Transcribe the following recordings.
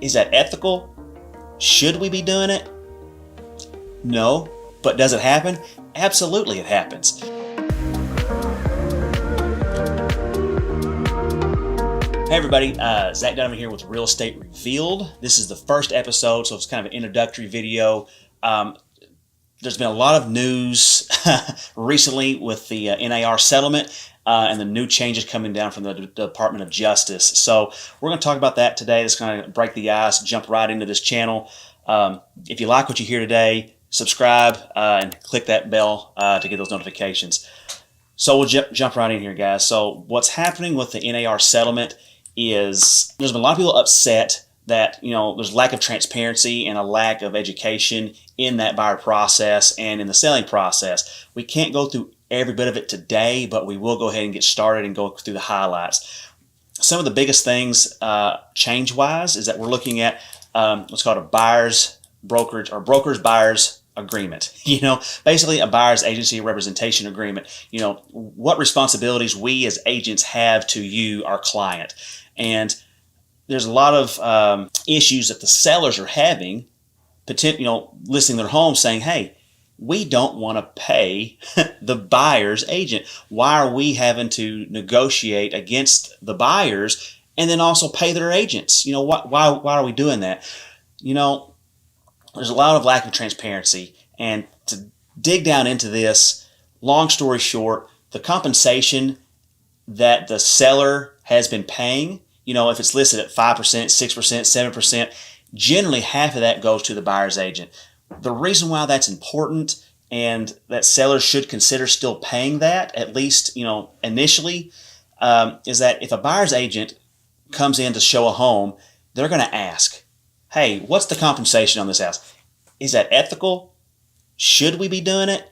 Is that ethical? Should we be doing it? No. But does it happen? Absolutely it happens. Hey everybody, Zach Donovan here with Real Estate Revealed. This is the first episode, so it's kind of an introductory video. There's been a lot of news recently with the NAR Settlement and the new changes coming down from the Department of Justice. So we're going to talk about that today. That's going to break the ice, jump right into this channel. If you like what you hear today, subscribe and click that bell to get those notifications. So we'll jump right in here, guys. So what's happening with the NAR Settlement is there's been a lot of people upset that there's lack of transparency and a lack of education in that buyer process and in the selling process. We can't go through every bit of it today, but we will go ahead and get started and go through the highlights. Some of the biggest things change-wise is that we're looking at what's called a buyer's brokerage or broker's buyer's agreement. Basically a buyer's agency representation agreement. What responsibilities we as agents have to you, our client. And there's a lot of issues that the sellers are having, listing their home saying, hey, we don't want to pay the buyer's agent. Why are we having to negotiate against the buyers and then also pay their agents? Why are we doing that? There's a lot of lack of transparency. And to dig down into this, long story short, the compensation that the seller has been paying, if it's listed at 5%, 6%, 7%, generally half of that goes to the buyer's agent. The reason why that's important and that sellers should consider still paying that, at least, initially, is that if a buyer's agent comes in to show a home, they're going to ask, hey, what's the compensation on this house? Is that ethical? Should we be doing it?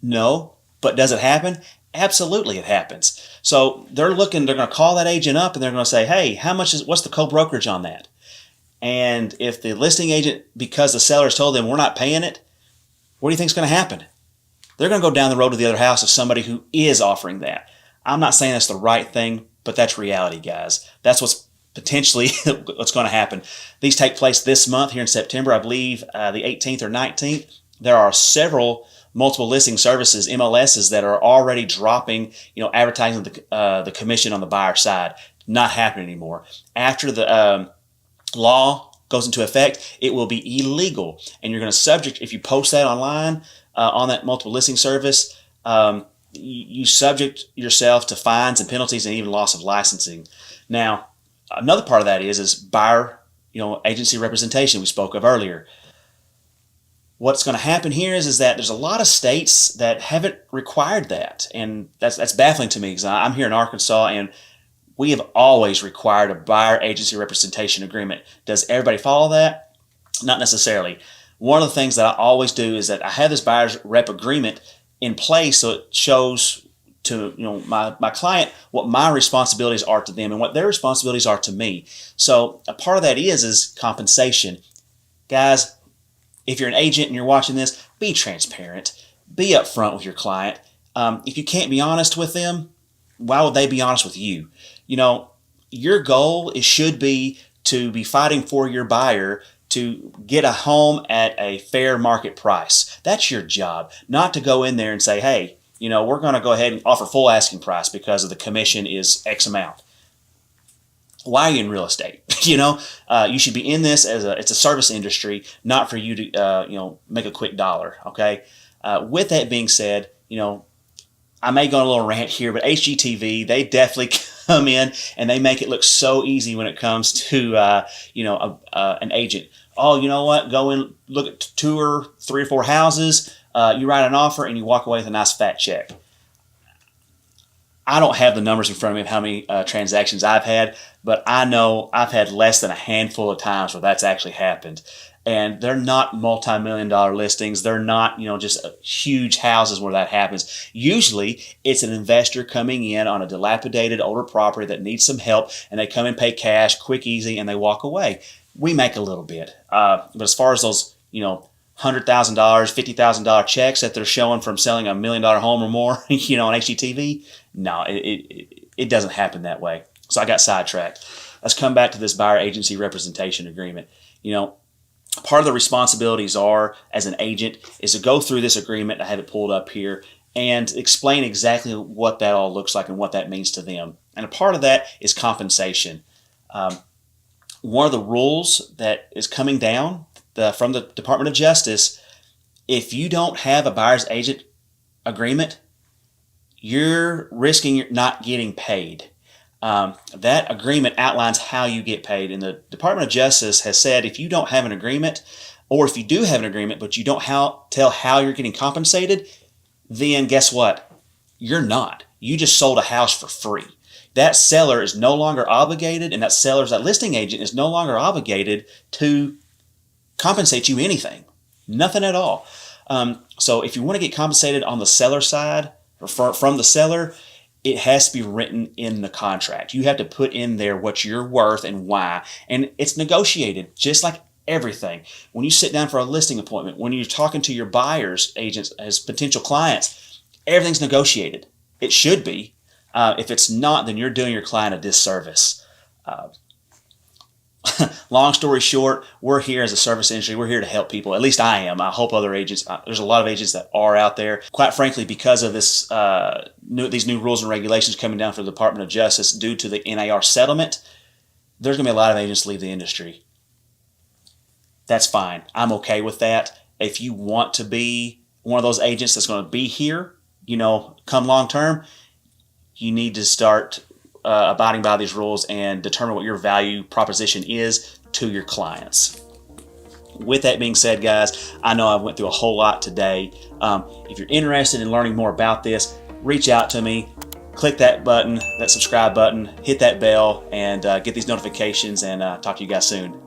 No. But does it happen? Absolutely it happens. So they're going to call that agent up and they're going to say, hey, what's the co-brokerage on that? And if the listing agent, because the sellers told them we're not paying it, what do you think is going to happen? They're going to go down the road to the other house of somebody who is offering that. I'm not saying that's the right thing, but that's reality, guys. That's what's potentially what's going to happen. These take place this month here in September, I believe the 18th or 19th. There are several multiple listing services, MLSs, that are already dropping, advertising the commission on the buyer side. Not happening anymore. After the law goes into effect, it will be illegal, and you're going to subject, if you post that online on that multiple listing service, you subject yourself to fines and penalties and even loss of licensing. Now, another part of that is buyer, agency representation we spoke of earlier. What's going to happen here is that there's a lot of states that haven't required that, and that's baffling to me because I'm here in Arkansas and we have always required a buyer agency representation agreement. Does everybody follow that? Not necessarily. One of the things that I always do is that I have this buyer's rep agreement in place so it shows to my client what my responsibilities are to them and what their responsibilities are to me. So a part of that is compensation. Guys, if you're an agent and you're watching this, be transparent. Be upfront with your client. If you can't be honest with them, why would they be honest with you? Your goal should be to be fighting for your buyer to get a home at a fair market price. That's your job, not to go in there and say, hey, we're going to go ahead and offer full asking price because of the commission is X amount. Why are you in real estate? You should be in this it's a service industry, not for you to make a quick dollar. Okay. With that being said, I may go on a little rant here, but HGTV, they definitely come in and they make it look so easy when it comes to an agent. Oh, you know what? Go in, look at 2 or 3 or 4 houses. You write an offer and you walk away with a nice fat check. I don't have the numbers in front of me of how many transactions I've had, but I know I've had less than a handful of times where that's actually happened. And they're not multi-million-dollar listings. They're not, just huge houses where that happens. Usually, it's an investor coming in on a dilapidated older property that needs some help, and they come and pay cash, quick, easy, and they walk away. We make a little bit. But as far as those, $100,000, $50,000 checks that they're showing from selling a $1 million home or more, on HGTV, no, it doesn't happen that way. So I got sidetracked. let's come back to this buyer agency representation agreement. Part of the responsibilities are, as an agent, is to go through this agreement. I have it pulled up here and explain exactly what that all looks like and what that means to them. And a part of that is compensation. One of the rules that is coming down from the Department of Justice, if you don't have a buyer's agent agreement, you're risking not getting paid. That agreement outlines how you get paid, and the Department of Justice has said if you don't have an agreement, or if you do have an agreement but you don't tell how you're getting compensated, then guess what? You're not. You just sold a house for free. That seller is no longer obligated, and that listing agent is no longer obligated to compensate you anything. Nothing at all. So if you want to get compensated on the seller side, or from the seller, it has to be written in the contract. You have to put in there what you're worth and why. And it's negotiated, just like everything. When you sit down for a listing appointment, when you're talking to your buyers agents as potential clients, everything's negotiated. It should be. If it's not, then you're doing your client a disservice. Long story short, we're here as a service industry. We're here to help people. At least I am. I hope other agents. There's a lot of agents that are out there. Quite frankly, because of this, these new rules and regulations coming down from the Department of Justice due to the NAR settlement, there's going to be a lot of agents leave the industry. That's fine. I'm okay with that. If you want to be one of those agents that's going to be here, come long term, you need to start abiding by these rules and determine what your value proposition is to your clients. With that being said, guys, I know I went through a whole lot today. If you're interested in learning more about this, reach out to me. Click that button, that subscribe button, hit that bell, and get these notifications, and talk to you guys soon.